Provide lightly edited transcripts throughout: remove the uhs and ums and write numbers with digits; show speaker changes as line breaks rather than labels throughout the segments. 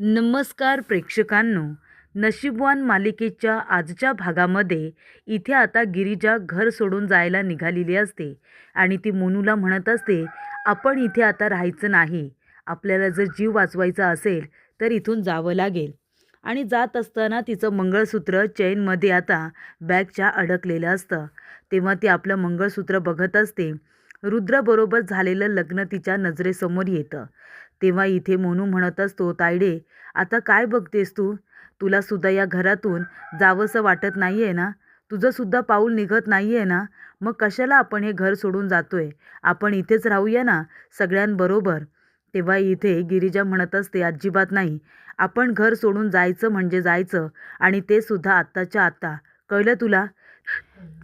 नमस्कार प्रेक्षकांनो. नशीबवान मालिकेच्या आजच्या भागामध्ये इथे आता गिरिजा घर सोडून जायला निघालेली असते आणि ती मोनूला म्हणत असते, आपण इथे आता राहायचं नाही. आपल्याला जर जीव वाचवायचा असेल तर इथून जावं लागेल. आणि जात असताना तिचं मंगळसूत्र चेनमध्ये आता बॅगच्या अडकलेलं असतं. तेव्हा ती आपलं मंगळसूत्र बघत असते. रुद्राबरोबर झालेलं लग्न तिच्या नजरेसमोर येतं. तेव्हा इथे मोनू म्हणत असतो, तायडे आता काय बघतेस तू? तुला सुद्धा या घरातून जावंसं वाटत नाही आहे ना? तुझं सुद्धा पाऊल निघत नाही आहे ना? मग कशाला आपण हे घर सोडून जातोय? आपण इथेच राहूया ना सगळ्यांबरोबर. तेव्हा इथे गिरिजा म्हणत असते, अजिबात नाही. आपण घर सोडून जायचं म्हणजे जायचं आणि ते सुद्धा आत्ताच्या आत्ता. कळलं तुला?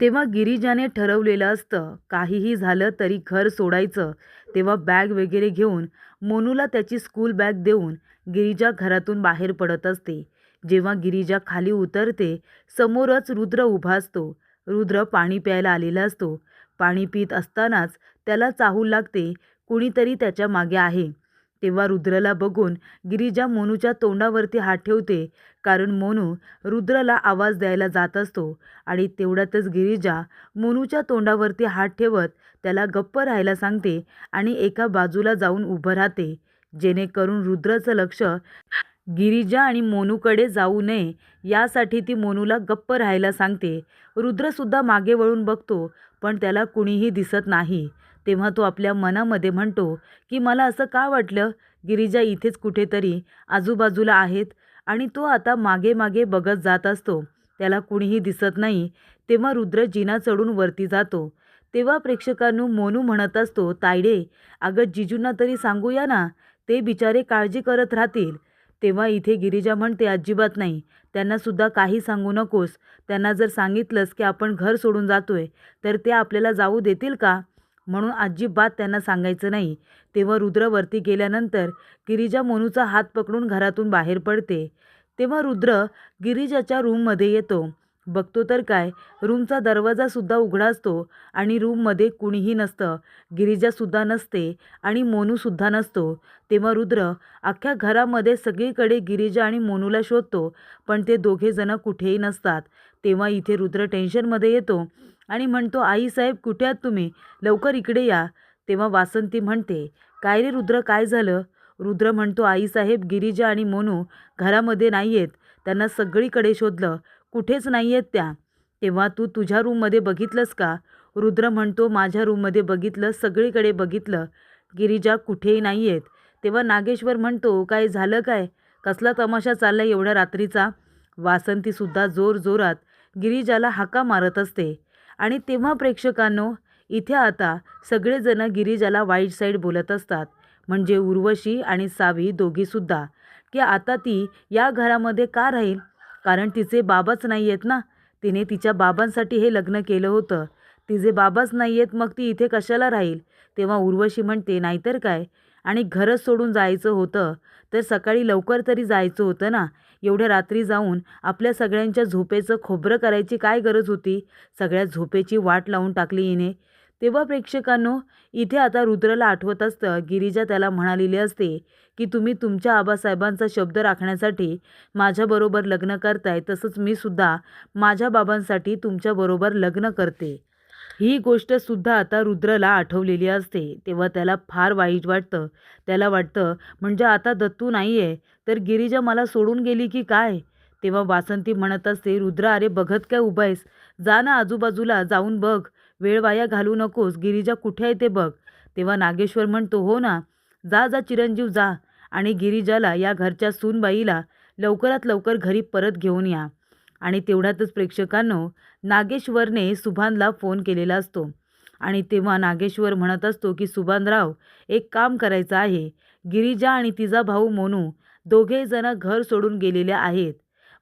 तेव्हा गिरिजाने ठरवलेलं असतं, काहीही झालं तरी घर सोडायचं. तेव्हा बॅग वगैरे घेऊन मोनूला त्याची स्कूल बॅग देऊन गिरिजा घरातून बाहेर पडत असते. जेव्हा गिरिजा खाली उतरते, समोरच रुद्र उभा असतो. रुद्र पाणी प्यायला आलेला असतो. पाणी पित असतानाच त्याला चाहू लागते, कुणीतरी त्याच्या मागे आहे. तेव्हा रुद्रला बघून गिरिजा मोनूच्या तोंडावरती हात ठेवते, कारण मोनू रुद्रला आवाज द्यायला जात असतो. आणि तेवढ्यातच गिरिजा मोनूच्या तोंडावरती हात ठेवत त्याला गप्प राहायला सांगते आणि एका बाजूला जाऊन उभं राहते, जेणेकरून रुद्राचं लक्ष गिरिजा आणि मोनूकडे जाऊ नये यासाठी ती मोनूला गप्प राहायला सांगते. रुद्रसुद्धा मागे वळून बघतो, पण त्याला कुणीही दिसत नाही. तेव्हा तो आपल्या मनामध्ये म्हणतो की मला असं का वाटलं, गिरिजा इथेच कुठेतरी आजूबाजूला आहेत. आणि तो आता मागे मागे बघत जात असतो. त्याला कुणीही दिसत नाही. तेव्हा रुद्र जिना चढून वरती जातो. तेव्हा प्रेक्षकांनो मोनू म्हणत असतो, तायडे अगं जिजूंना तरी सांगूया ना, ते बिचारे काळजी करत राहतील. तेव्हा इथे गिरिजा म्हणते, अजिबात नाही. त्यांना सुद्धा काही सांगू नकोस. त्यांना जर सांगितलंस की आपण घर सोडून जातोय तर ते आपल्याला जाऊ देतील का? म्हणून अजिबात त्यांना सांगायचं नाही. तेव्हा रुद्र वरती गेल्यानंतर गिरिजा मोनूचा हात पकडून घरातून बाहेर पडते. तेव्हा रुद्र गिरिजाच्या रूममध्ये येतो. बघतो तर काय, रूमचा दरवाजासुद्धा उघडा असतो आणि रूममध्ये कुणीही नसतं. गिरिजासुद्धा नसते आणि मोनूसुद्धा नसतो. तेव्हा रुद्र अख्ख्या घरामध्ये सगळीकडे गिरिजा आणि मोनूला शोधतो, पण ते दोघेजण कुठेही नसतात. तेव्हा इथे रुद्र टेन्शनमध्ये येतो आणि म्हणतो, आईसाहेब कुठे आहात तुम्ही? लवकर इकडे या. तेव्हा वासंती म्हणते, काय रे रुद्र, काय झालं? रुद्र म्हणतो, आईसाहेब गिरिजा आणि मोनू घरामध्ये नाही आहेत. त्यांना सगळीकडे शोधलं, कुठेच नाही आहेत त्या. तेव्हा तू तुझ्या रूममध्ये बघितलंस का? रुद्र म्हणतो, माझ्या रूममध्ये बघितलं, सगळीकडे बघितलं, गिरिजा कुठेही नाही आहेत. तेव्हा नागेश्वर म्हणतो, काय झालं काय? कसला तमाशा चालला एवढ्या रात्रीचा? वासंतीसुद्धा जोरजोरात गिरिजाला हाका मारत असते. आणि तेव्हा प्रेक्षकांनो इथे आता सगळेजण गिरिजाला वाईट साईड बोलत असतात. म्हणजे उर्वशी आणि सावी दोघीसुद्धा, की आता ती या घरामध्ये का राहील? कारण तिचे बाबाच नाही आहेत ना. तिने तिच्या बाबांसाठी हे लग्न केलं होतं. तिचे बाबाच नाही आहेत, मग ती इथे कशाला राहील? तेव्हा उर्वशी म्हणते, नाहीतर काय. आणि घरच सोडून जायचं होतं तर सकाळी लवकर तरी जायचं होतं ना. एवढ्या रात्री जाऊन आपल्या सगळ्यांच्या झोपेचं खोबरं करायची काय गरज होती? सगळ्या झोपेची वाट लावून टाकली हिने. तेव्हा प्रेक्षकांनो इथे आता रुद्रला आठवत असतं, गिरिजा त्याला म्हणालेली असते की तुम्ही तुमच्या आबासाहेबांचा शब्द राखण्यासाठी माझ्याबरोबर लग्न करताय, तसंच मी सुद्धा माझ्या बाबांसाठी तुमच्याबरोबर लग्न करते. ही गोष्टसुद्धा आता रुद्रला आठवलेली असते. तेव्हा त्याला फार वाईट वाटतं. त्याला वाटतं, म्हणजे आता दत्तू नाही आहे तर गिरिजा मला सोडून गेली की काय? तेव्हा वासंती म्हणत असते, रुद्र अरे बघत काय उभा आहेस? जा ना आजूबाजूला जाऊन बघ. वेळ वाया घालू नकोस. गिरिजा कुठे आहे ते बघ. तेव्हा नागेश्वर म्हणतो, हो ना, जा जा चिरंजीव जा आणि गिरिजाला या घरच्या सूनबाईला लवकरात लवकर घरी परत घेऊन या. आणि तेवढ्यातच प्रेक्षकांनो नागेश्वरने सुभानला फोन केलेला असतो. आणि तेव्हा नागेश्वर म्हणत असतो की सुभानराव, एक काम करायचं आहे. गिरिजा आणि तिचा भाऊ मोनू दोघेजण घर सोडून गेलेले आहेत.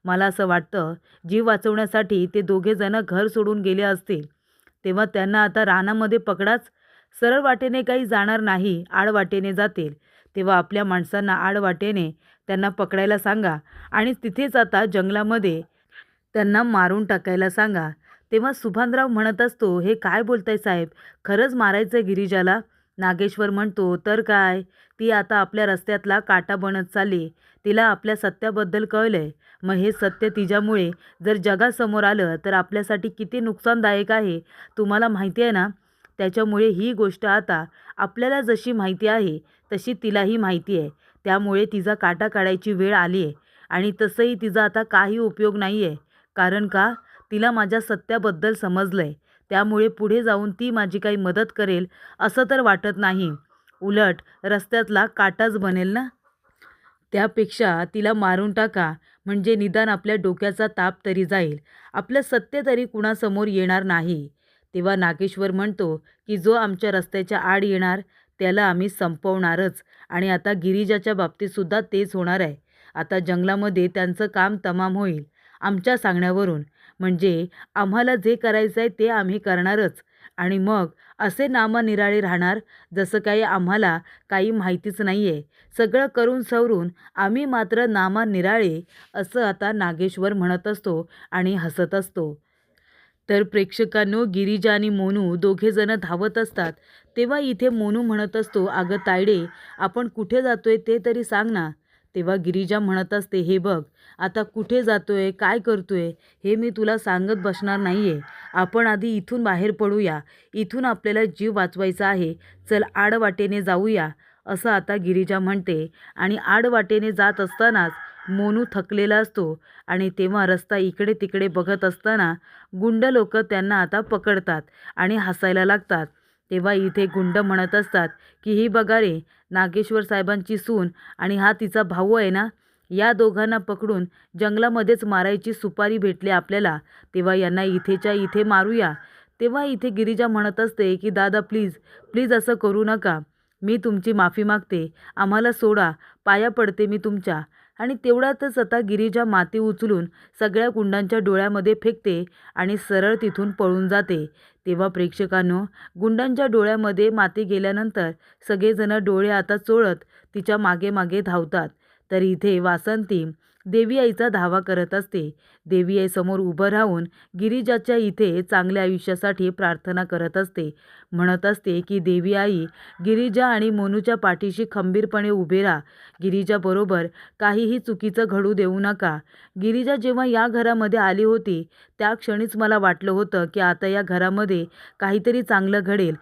मला असं वाटतं जीव वाचवण्यासाठी ते दोघेजण घर सोडून गेले असतील. तेव्हा त्यांना आता रानामध्ये पकडाच. सरळ वाटेने काही जाणार नाही, आडवाटेने जातील. तेव्हा आपल्या माणसांना आडवाटेने त्यांना पकडायला सांगा आणि तिथेच आता जंगलामध्ये त्यांना मारून टाकायला सांगा. तेव्हा सुभानराव म्हणत असतो, हे काय बोलताय साहेब? खरंच मारायचं गिरिजाला? नागेश्वर म्हणतो, तर काय, ती आता आपल्या रस्त्यातला काटा बनत चालली. तिला आपल्या सत्याबद्दल कळलंय. मग हे सत्य तिच्यामुळे जर जगासमोर आलं तर आपल्यासाठी किती नुकसानदायक आहे तुम्हाला माहिती आहे ना. त्याच्यामुळे ही गोष्ट आता आपल्याला जशी माहिती आहे तशी तिलाही माहिती आहे. त्यामुळे तिचा काटा काढायची वेळ आली आहे. आणि तसंही तिचा आता काही उपयोग नाही आहे. कारण का, तिला माझ्या सत्याबद्दल समजलं आहे. त्यामुळे पुढे जाऊन ती माझी काही मदत करेल असं तर वाटत नाही. उलट रस्त्यातला काटाच बनेल ना. त्यापेक्षा तिला मारून टाका, म्हणजे निदान आपल्या डोक्याचा ताप तरी जाईल. आपलं सत्य तरी कुणासमोर येणार नाही. तेव्हा नागेश्वर म्हणतो की जो आमच्या रस्त्याच्या आड येणार त्याला आम्ही संपवणारच. आणि आता गिरिजाच्या बाबतीतसुद्धा तेच होणार आहे. आता जंगलामध्ये त्यांचं काम तमाम होईल आमच्या सांगण्यावरून. म्हणजे आम्हाला जे करायचं आहे ते आम्ही करणारच. आणि मग असे नामनिराळे राहणार जसं काही आम्हाला काही माहितीच नाही आहे. सगळं करून सवरून आम्ही मात्र नामनिराळे, असं आता नागेश्वर म्हणत असतो आणि हसत असतो. तर प्रेक्षकांनो, गिरिजा आणि मोनू दोघेजण धावत असतात. तेव्हा इथे मोनू म्हणत असतो, अगं तायडे, आपण कुठे जातोय ते तरी सांग ना. तेव्हा गिरिजा म्हणत असते, हे बघ, आता कुठे जातोय काय करतोय हे मी तुला सांगत बसणार नाहीये. आपण आधी इथून बाहेर पडूया. इथून आपल्याला जीव वाचवायचा आहे. चल आडवाटेने जाऊया, असं आता गिरिजा म्हणते. आणि आडवाटेने जात असतानाच मोनू थकलेला असतो. आणि तेव्हा रस्ता इकडे तिकडे बघत असताना गुंड लोक त्यांना आता पकडतात आणि हसायला लागतात. तेव्हा इथे गुंड म्हणत असतात की ही बघा रे, नागेश्वर साहेबांची सून आणि हा तिचा भाऊ आहे ना, या दोघांना पकडून जंगलामध्येच मारायची सुपारी भेटली आपल्याला. तेव्हा यांना इथेच्या इथे मारूया. तेव्हा इथे गिरिजा म्हणत असते की दादा प्लीज प्लीज असं करू नका. मी तुमची माफी मागते. आम्हाला सोडा. पाया पडते मी तुमच्या. आणि तेवढ्यातच आता गिरिजा माती उचलून सगळ्या गुंडांच्या डोळ्यामध्ये फेकते आणि सरळ तिथून पळून जाते. तेव्हा प्रेक्षकांनो, गुंडांच्या डोळ्यामध्ये माती गेल्यानंतर सगळेजण डोळे आता चोळत तिच्या मागे मागे धावतात. तर इथे वासंती देवी आईचा धावा करत असते. देवी आई समोर उभं राहून गिरिजाच्या इथे चांगल्या आयुष्यासाठी प्रार्थना करत असते. म्हणत असते की देवी आई, गिरिजा आणि मोनूच्या पाठीशी खंबीरपणे उभे राहा. गिरिजाबरोबर काहीही चुकीचं घडू देऊ नका. गिरिजा जेव्हा या घरामध्ये आली होती त्या क्षणीच मला वाटलं होतं की आता या घरामध्ये काहीतरी चांगलं घडेल.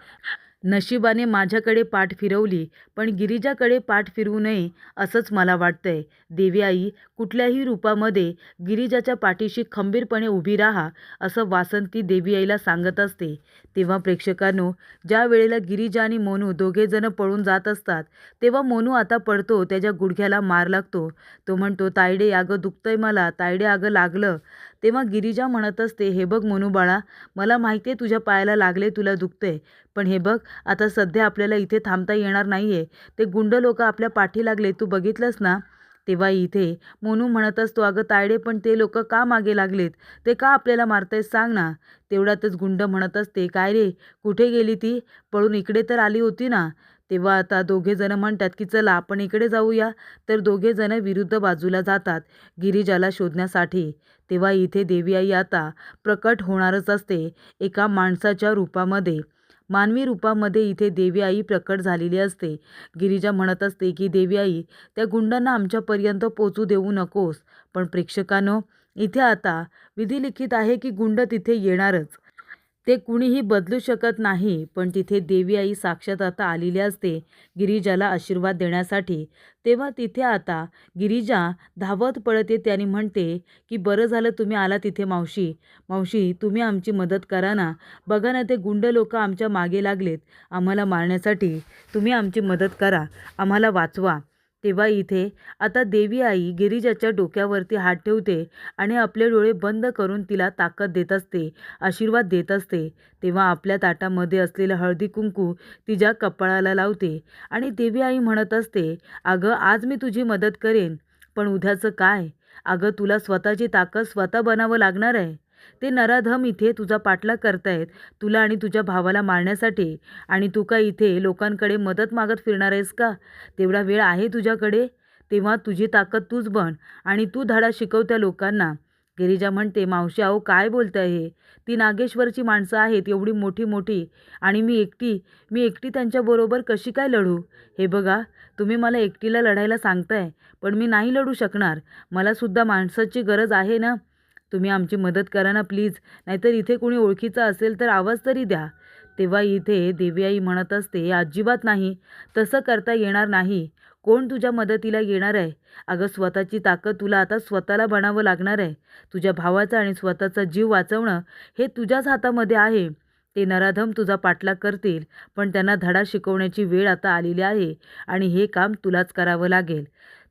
नशिबाने माझ्याकडे पाठ फिरवली, पण गिरिजाकडे पाठ फिरवू नये असंच मला वाटतंय. देवी आई, कुठल्याही रूपामध्ये गिरिजाच्या पाठीशी खंबीरपणे उभी राहा, असं वासंती देवी आईला सांगत असते. तेव्हा प्रेक्षकांनो, ज्या वेळेला गिरिजा आणि मोनू दोघेजण पळून जात असतात तेव्हा मोनू आता पडतो. त्याच्या गुडघ्याला मार लागतो. तो म्हणतो, तायडे अगं दुखतंय मला, तायडे अगं लागलं. तेव्हा गिरिजा म्हणत असते, हे बघ मोनू बाळा, मला माहिती आहे तुझ्या पायाला लागले, तुला दुखतंय. पण हे बघ, आता सध्या आपल्याला इथे थांबता येणार नाहीये. ते गुंड लोक आपल्या पाठी लागले, तू बघितलंस ना. तेव्हा इथे मोनू म्हणत असतो, अगं तायडे, पण ते लोक का मागे लागलेत, ते का आपल्याला मारतायत सांग ना. तेवढ्यातच गुंड म्हणत असते, काय रे, कुठे गेली ती, पळून इकडे तर आली होती ना. तेव्हा आता दोघे जण म्हणतात की चला आपण इकडे जाऊया. तर दोघे जण विरुद्ध बाजूला जातात गिरिजाला शोधण्यासाठी. तेव्हा इथे देवी आई आता प्रकट होणारच असते एका माणसाच्या रूपामध्ये. मानवी रूपामध्ये इथे देवी आई प्रकट झालेली असते. गिरिजा म्हणत असते की देवी आई, त्या गुंडांना आमच्यापर्यंत पोचू देऊ नकोस. पण प्रेक्षकांनो, इथे आता विधिलिखित आहे की गुंड तिथे येणारच. ते कुणीही बदलू शकत नाही. पण तिथे देवी आई साक्षात आता आलेली असते गिरिजाला आशीर्वाद देण्यासाठी. तेव्हा तिथे आता गिरिजा धावत पळत येते आणि म्हणते की बरं झालं तुम्ही आला तिथे मावशी. मावशी, तुम्ही आमची मदत करा ना. बघा ना, ते गुंड लोक आमच्या मागे लागलेत आम्हाला मारण्यासाठी. तुम्ही आमची मदत करा, आम्हाला वाचवा. तेव्हा इथे आता देवी आई गिरिजाच्या डोक्यावरती हात ठेवते आणि आपले डोळे बंद करून तिला ताकद देत असते, आशीर्वाद देत असते. तेव्हा आपल्या ताटामध्ये असलेलं हळदी कुंकू तिच्या कपाळाला लावते आणि देवी आई म्हणत असते, अगं आज मी तुझी मदत करेन, पण उद्याचं काय. अगं तुला स्वतःची ताकद स्वतः बनावं लागणार आहे. ते नराधम इथे तुझा पाठलाग करतायत, तुला आणि तुझ्या भावाला मारण्यासाठी. आणि तू का इथे लोकांकडे मदत मागत फिरणार आहेस का. तेवढा वेळ आहे तुझ्याकडे. तेव्हा तुझी ताकद तूच बन आणि तू धडा शिकव त्या लोकांना. गिरिजा म्हणते, मावशी अहो काय बोलताय हे? ती नागेश्वरची माणसं आहेत एवढी मोठी मोठी, आणि मी एकटी त्यांच्याबरोबर कशी काय लढू? हे बघा, तुम्ही मला एकटीला लढायला सांगताय, पण मी नाही लढू शकणार. मला सुद्धा माणसाची गरज आहे ना. तुम्ही आमची मदत करा ना प्लीज, नाहीतर इथे कोणी ओळखीचं असेल तर आवाज तरी द्या. तेव्हा इथे देवी आई म्हणत असते, अजिबात नाही, तसं करता येणार नाही. कोण तुझ्या मदतीला येणार आहे? अगं स्वतःची ताकद तुला आता स्वतःला बनावं लागणार आहे. तुझ्या भावाचा आणि स्वतःचा जीव वाचवणं हे तुझ्याच हातामध्ये आहे. ते नराधम तुझा पाठलाग करतील, पण त्यांना धडा शिकवण्याची वेळ आता आलेली आहे आणि हे काम तुलाच करावं लागेल.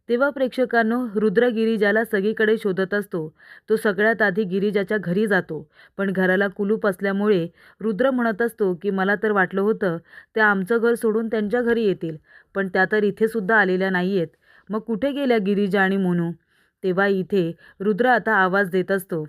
तेव्हा प्रेक्षकांनो, रुद्र गिरिजाला सगळीकडे शोधत असतो. तो सगळ्यात आधी गिरिजाच्या घरी जातो, पण घराला कुलूप असल्यामुळे रुद्र म्हणत असतो की मला तर वाटलं होतं त्या आमचं घर सोडून त्यांच्या घरी येतील, पण त्या तर इथे सुद्धा आलेल्या नाही आहेत. मग कुठे गेल्या गिरिजा आणि मोनू? तेव्हा इथे रुद्र आता आवाज देत असतो.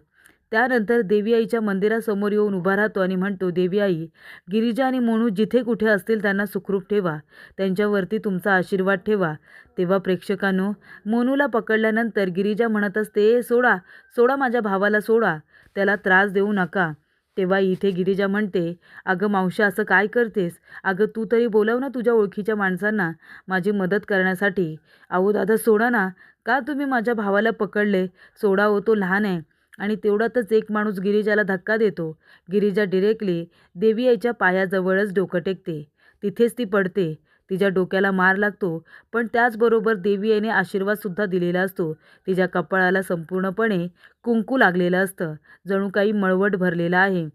त्यानंतर देवी आईच्या मंदिरासमोर येऊन उभा राहतो आणि म्हणतो, देवी आई, गिरिजा आणि मोनू जिथे कुठे असतील त्यांना सुखरूप ठेवा, त्यांच्यावरती तुमचा आशीर्वाद ठेवा. तेव्हा प्रेक्षकांनो, मोनूला पकडल्यानंतर गिरिजा म्हणत असते, सोडा सोडा, माझ्या भावाला सोडा, त्याला त्रास देऊ नका. तेव्हा इथे गिरिजा म्हणते, अगं मावशी असं काय करतेस? अगं तू तरी बोलव ना तुझ्या ओळखीच्या माणसांना माझी मदत करण्यासाठी. अहो दादा सोडा ना, का तुम्ही माझ्या भावाला पकडले? सोडा हो, तो लहान आहे. आणि तेवढ्यातच एक माणूस गिरिजाला धक्का देतो. गिरिजा डिरेक्टली देवी आईच्या पायाजवळच डोकं टेकते. तिथेच ती पडते. तिच्या डोक्याला मार लागतो, पण त्याचबरोबर देवी आईने आशीर्वादसुद्धा दिलेला असतो. तिच्या कपाळाला संपूर्णपणे कुंकू लागलेलं असतं, जणू काही मळवट भरलेला आहे.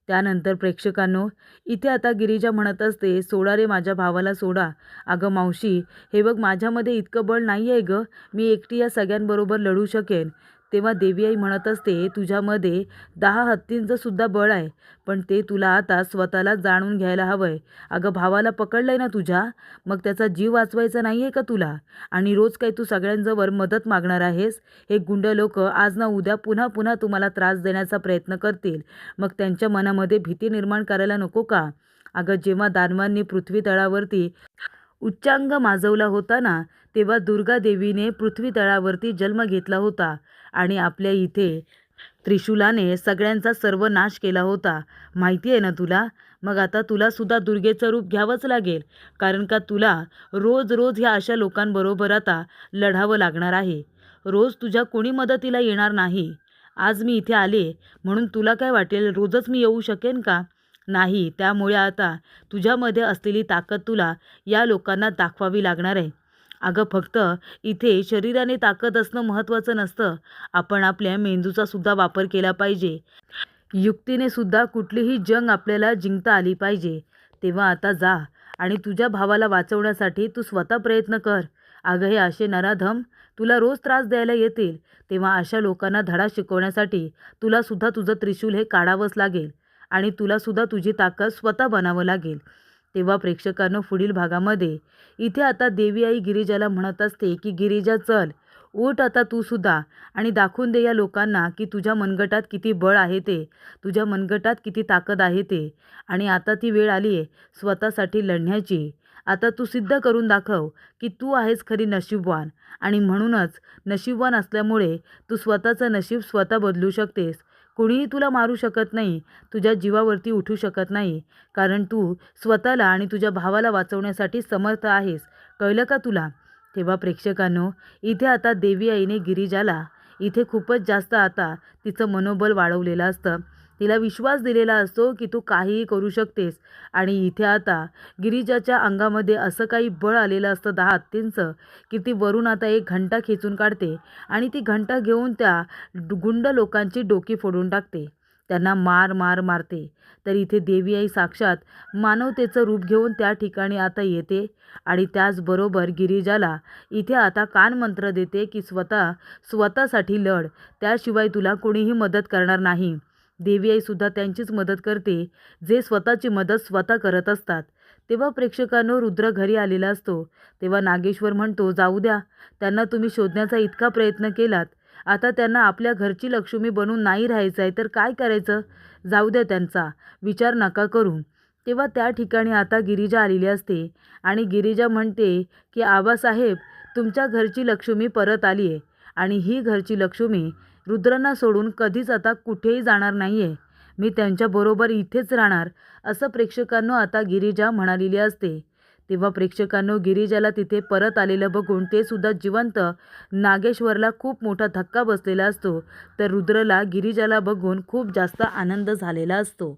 त्यानंतर प्रेक्षकांनो, इथे आता गिरिजा म्हणत असते, सोडा रे माझ्या भावाला सोडा. अगं मावशी, हे बघ माझ्यामध्ये इतकं बळ नाही आहे गं, मी एकटी या सगळ्यांबरोबर लढू शकेन. तेव्हा देवी आई म्हणत असते, तुझ्यामध्ये 10 हत्तींचं सुद्धा बळ आहे, पण ते तुला आता स्वतःला जाणून घ्यायला हवंय. अगं भावाला पकडलंय ना तुझ्या, मग त्याचा जीव वाचवायचा नाही आहे का तुला? आणि रोज काही तू सगळ्यांजवळ मदत मागणार आहेस? हे गुंड लोक आज ना उद्या पुन्हा पुन्हा तुम्हाला त्रास देण्याचा प्रयत्न करतील. मग त्यांच्या मनामध्ये भीती निर्माण करायला नको का? अगं जेव्हा दानवांनी पृथ्वी तळावरती उच्चांग माजवला होता ना, तेव्हा दुर्गा देवीने पृथ्वी तळावरती जन्म घेतला होता आणि आपल्या इथे त्रिशूलाने सगळ्यांचा सर्वनाश केला होता. माहिती आहे ना तुला? मग आता तुला सुद्धा दुर्गेचं रूप घ्यावंच लागेल, कारण का तुला रोज रोज ह्या अशा लोकांबरोबर आता लढावं लागणार आहे. रोज तुझ्या कोणी मदतीला येणार नाही. आज मी इथे आले म्हणून तुला काय वाटेल रोजच मी येऊ शकेन का? नाही. त्यामुळे आता तुझ्यामध्ये असलेली ताकद तुला या लोकांना दाखवावी लागणार आहे. अगं फक्त इथे शरीराने ताकद असणं महत्त्वाचं नसतं, आपण आपल्या मेंदूचा सुद्धा वापर केला पाहिजे. युक्तीने सुद्धा कुठलीही जंग आपल्याला जिंकता आली पाहिजे. तेव्हा आता जा आणि तुझ्या भावाला वाचवण्यासाठी तू स्वतः प्रयत्न कर. अगं हे असे नराधम तुला रोज त्रास द्यायला येतील, तेव्हा अशा लोकांना धडा शिकवण्यासाठी तुला सुद्धा तुझं त्रिशूल हे काढावंच लागेल आणि तुला सुद्धा तुझी ताकद स्वतः बनावं लागेल. तेव्हा प्रेक्षकांनो, पुढील भागामध्ये इथे आता देवी आई गिरिजाला म्हणत असते की गिरिजा चल, उठ आता तू सुद्धा आणि दाखवून दे या लोकांना की तुझ्या मनगटात किती बळ आहे ते, तुझ्या मनगटात किती ताकद आहे ते. आणि आता ती वेळ आली आहे स्वतःसाठी लढण्याची. आता तू सिद्ध करून दाखव की तू आहेस खरी नशीबवान, आणि म्हणूनच नशीबवान असल्यामुळे तू स्वतःचं नशीब स्वतः बदलू शकतेस. कुणीही तुला मारू शकत नाही, तुझ्या जीवावरती उठू शकत नाही, कारण तू स्वतःला आणि तुझ्या भावाला वाचवण्यासाठी समर्थ आहेस. कळलं का तुला? तेव्हा प्रेक्षकांनो, इथे आता देवी आईने गिरिजाला इथे खूपच जास्त आता तिचं मनोबल वाढवलेलं असतं. तिला विश्वास दिलेला असतो की तू काहीही करू शकतेस. आणि इथे आता गिरिजाच्या अंगामध्ये असं काही बळ आलेलं असतं 10 हत्तींचं, की ती वरून आता एक घंटा खेचून काढते आणि ती घंटा घेऊन त्या गुंड लोकांची डोकी फोडून टाकते, त्यांना मार मार मारते. तर इथे देवी आई साक्षात मानवतेचं रूप घेऊन त्या ठिकाणी आता येते आणि त्याचबरोबर गिरिजाला इथे आता कानमंत्र देते की स्वतःसाठी लढ, त्याशिवाय तुला कोणीही मदत करणार नाही. देवी आईसुद्धा त्यांचीच मदत करते, जे स्वतःची मदत स्वतः करत असतात. तेव्हा प्रेक्षकांनो, रुद्र घरी आलेला असतो. तेव्हा नागेश्वर म्हणतो, जाऊ द्या, त्यांना तुम्ही शोधण्याचा इतका प्रयत्न केलात, आता त्यांना आपल्या घरची लक्ष्मी बनून नाही राहायचं आहे तर काय करायचं? जाऊ द्या, त्यांचा विचार नका करू. तेव्हा त्या ठिकाणी आता गिरिजा आलेली असते आणि गिरिजा म्हणते की आबासाहेब, तुमच्या घरची लक्ष्मी परत आली आहे आणि ही घरची लक्ष्मी रुद्रांना सोडून कधीच आता कुठेही जाणार नाही आहे. मी त्यांच्याबरोबर इथेच राहणार, असं प्रेक्षकांनो आता गिरिजा म्हणालेली असते. तेव्हा प्रेक्षकांनो गिरिजाला तिथे परत आलेलं बघून ते सुद्धा जिवंत नागेश्वरला खूप मोठा धक्का बसलेला असतो. तर रुद्रला गिरिजाला बघून खूप जास्त आनंद झालेला असतो.